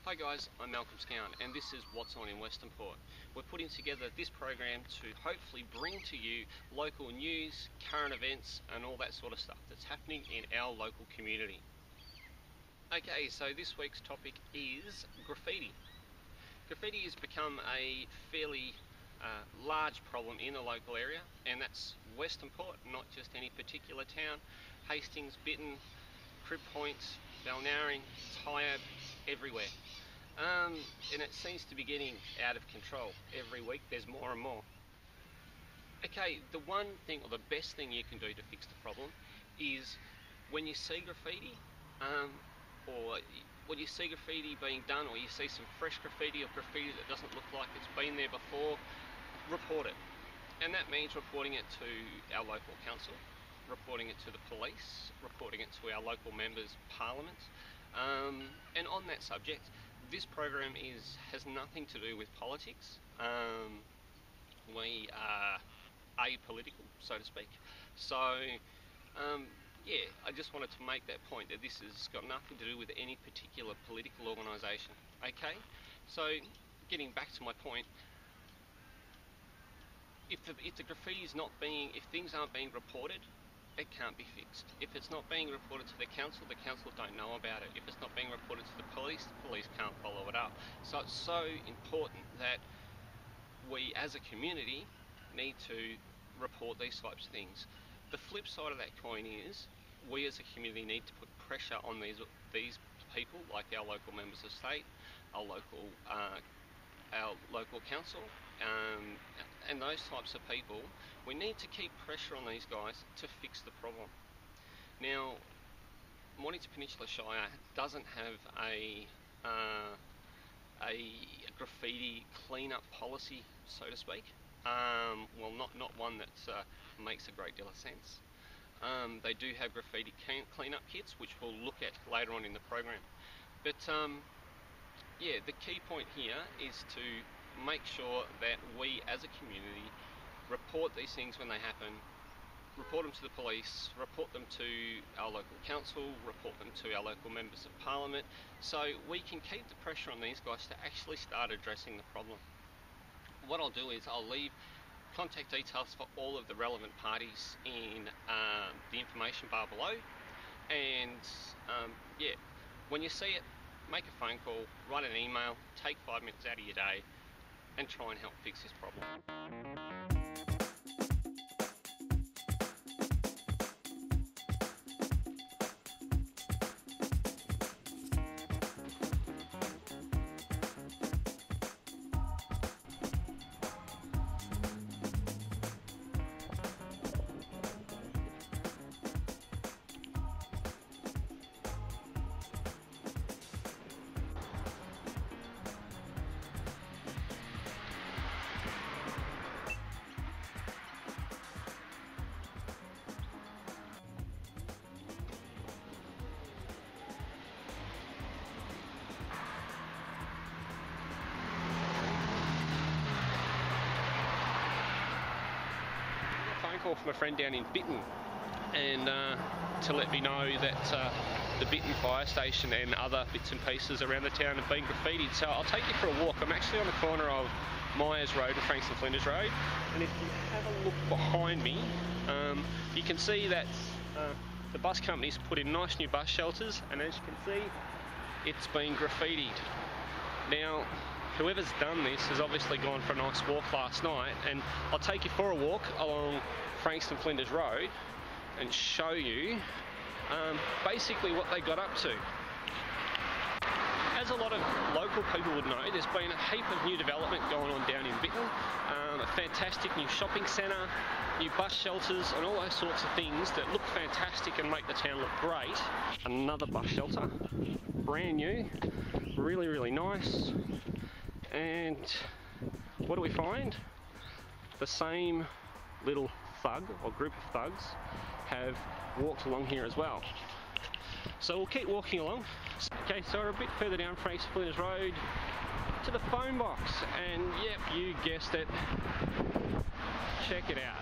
Hi guys, I'm Malcolm and this is What's On in Westernport. We're putting together this program to hopefully bring to you local news, current events and all that sort of stuff that's happening in our local community. Okay, so this week's topic is graffiti. Graffiti has become a fairly large problem in the local area, and that's Westernport, not just any particular town. Hastings, Bitton, Crib Point, Balnarring, Tyab, everywhere. And it seems to be getting out of control. Every week there's more and more. Okay, the one thing or the best thing you can do to fix the problem is when you see graffiti, or when you see graffiti being done, or you see some fresh graffiti or graffiti that doesn't look like it's been there before, report it. And that means reporting it to our local council, reporting it to the police, reporting it to our local members' parliament. And on that subject, this program has nothing to do with politics. We are apolitical, so to speak. So, yeah, I just wanted to make that point that this has got nothing to do with any particular political organisation. Okay, so getting back to my point, if the graffiti is not being, if things aren't being reported, it can't be fixed. If it's not being reported to the council don't know about it. If it's not being reported to the police can't follow it up. So it's so important that we as a community need to report these types of things. The flip side of that coin is we as a community need to put pressure on these people, like our local members of state, our local council, and those types of people. We need to keep pressure on these guys to fix the problem. Now, Mornington Peninsula Shire doesn't have a graffiti clean-up policy, so to speak. Well, not one that makes a great deal of sense. They do have graffiti clean-up kits, which we'll look at later on in the program. But yeah, the key point here is to make sure that we as a community report these things when they happen, report them to the police, report them to our local council, report them to our local members of parliament, so we can keep the pressure on these guys to actually start addressing the problem. What I'll do is I'll leave contact details for all of the relevant parties in the information bar below, and yeah, when you see it, make a phone call, write an email, take 5 minutes out of your day and try and help fix this problem. Call from a friend down in Bitton, and to let me know that the Bitton fire station and other bits and pieces around the town have been graffitied. So I'll take you for a walk. I'm actually on the corner of Myers Road and Frankston Flinders Road, and if you have a look behind me, you can see that the bus company's put in nice new bus shelters, and as you can see, it's been graffitied. Now, whoever's done this has obviously gone for a nice walk last night, and I'll take you for a walk along Frankston Flinders Road and show you basically what they got up to. As a lot of local people would know, there's been a heap of new development going on down in Bitton, a fantastic new shopping centre, new bus shelters and all those sorts of things that look fantastic and make the town look great. Another bus shelter, brand new, really nice. And what do we find? The same little thug or group of thugs have walked along here as well. So we'll keep walking along. Okay, so we're a bit further down Frankston Flinders Road to the phone box, and yep, you guessed it. Check it out.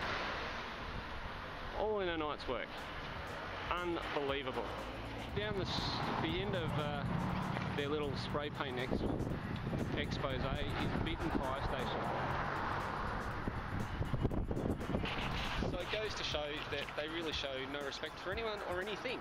All in a night's work. Unbelievable. Down the end of their little spray paint expose is Bitten Fire Station. So it goes to show that they really show no respect for anyone or anything.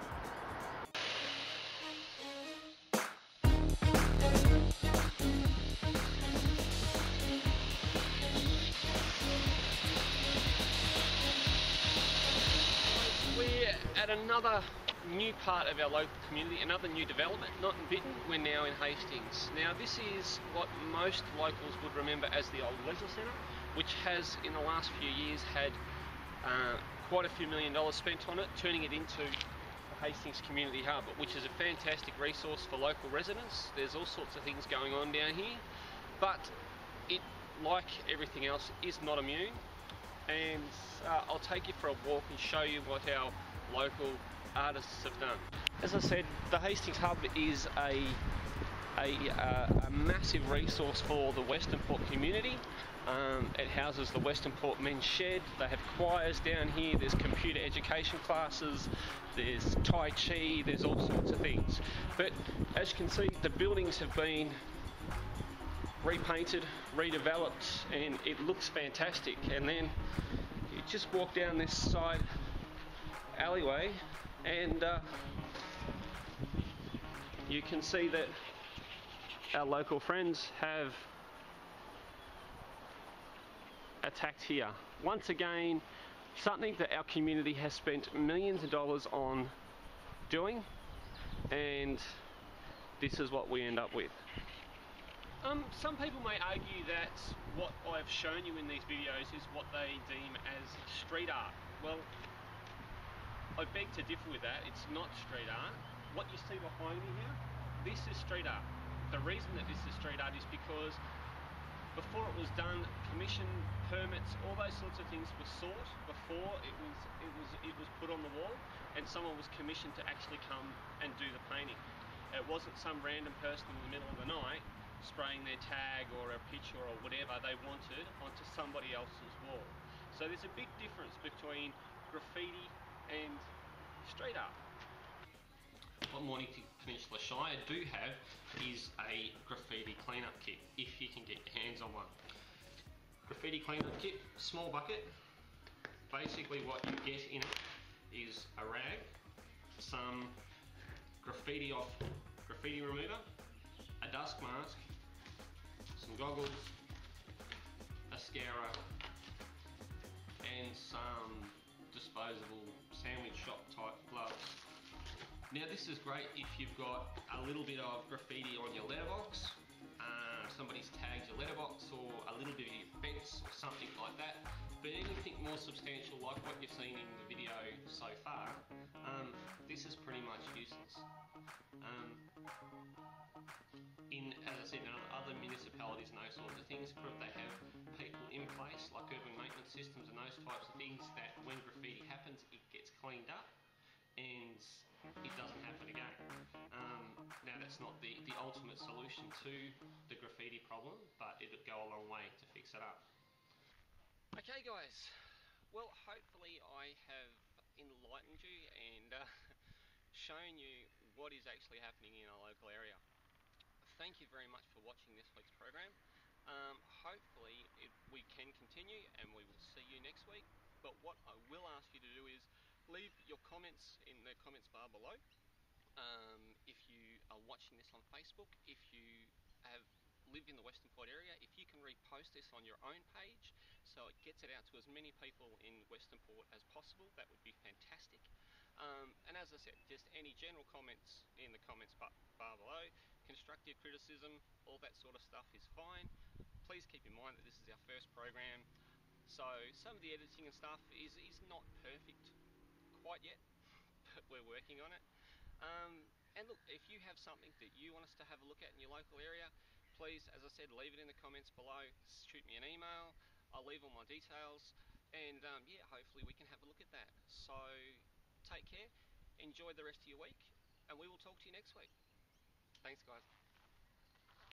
We're at another new part of our local community, another new development, not in Bitten, we're now in Hastings. Now this is what most locals would remember as the old leisure centre, which has in the last few years had quite a few $1 million spent on it, turning it into the Hastings Community Hub, which is a fantastic resource for local residents. There's all sorts of things going on down here, but it, like everything else, is not immune. And I'll take you for a walk and show you what our local artists have done. As I said, the Hastings Hub is a massive resource for the Westernport community. It houses the Westernport Men's Shed. They have choirs down here, there's computer education classes, there's Tai Chi, there's all sorts of things. But as you can see, the buildings have been repainted, redeveloped, and it looks fantastic. And then you just walk down this side alleyway and you can see that our local friends have attacked here. Once again, something that our community has spent millions of dollars on doing, and this is what we end up with. Some people may argue that what I've shown you in these videos is what they deem as street art. Well, I beg to differ with that. It's not street art. What you see behind me here, this is street art. The reason that this is street art is because before it was done, commission, permits, all those sorts of things were sought before it was put on the wall, and someone was commissioned to actually come and do the painting. It wasn't some random person in the middle of the night spraying their tag or a picture or whatever they wanted onto somebody else's wall. So there's a big difference between graffiti and street art. What Mornington Peninsula Shire do have is a graffiti cleanup kit, if you can get your hands on one. Graffiti cleanup kit, small bucket. Basically what you get in it is a rag, some graffiti remover, a dust mask, some goggles, a scourer, and some disposable sandwich shop type gloves. Now this is great if you've got a little bit of graffiti on your letterbox, somebody's tagged your letterbox, or a little bit of your fence or something like that. But anything more substantial like what you've seen in the video so far, this is pretty much useless. As I said, in other municipalities and those sorts of things, they have people in place like urban maintenance systems and those types of things that when graffiti happens, it gets cleaned up and it doesn't happen again. Now that's not the ultimate solution to the graffiti problem, but it'll go a long way to fix it up. Okay guys, well hopefully I have enlightened you and shown you what is actually happening in our local area. Thank you very much for watching this week's program. Hopefully we can continue and we will see you next week. But what I will ask you to do is leave your comments in the comments bar below. If you are watching this on Facebook, if you live in the Westernport area, if you can repost this on your own page so it gets it out to as many people in Westernport as possible, that would be fantastic. And as I said, just any general comments in the comments bar below, constructive criticism, all that sort of stuff is fine. Please keep in mind that this is our first program, so some of the editing and stuff is not perfect quite yet, but we're working on it. And look, if you have something that you want us to have a look at in your local area, please, as I said, leave it in the comments below, shoot me an email, I'll leave all my details, and yeah, hopefully we can have a look at that. So take care, enjoy the rest of your week, and we will talk to you next week. Thanks guys.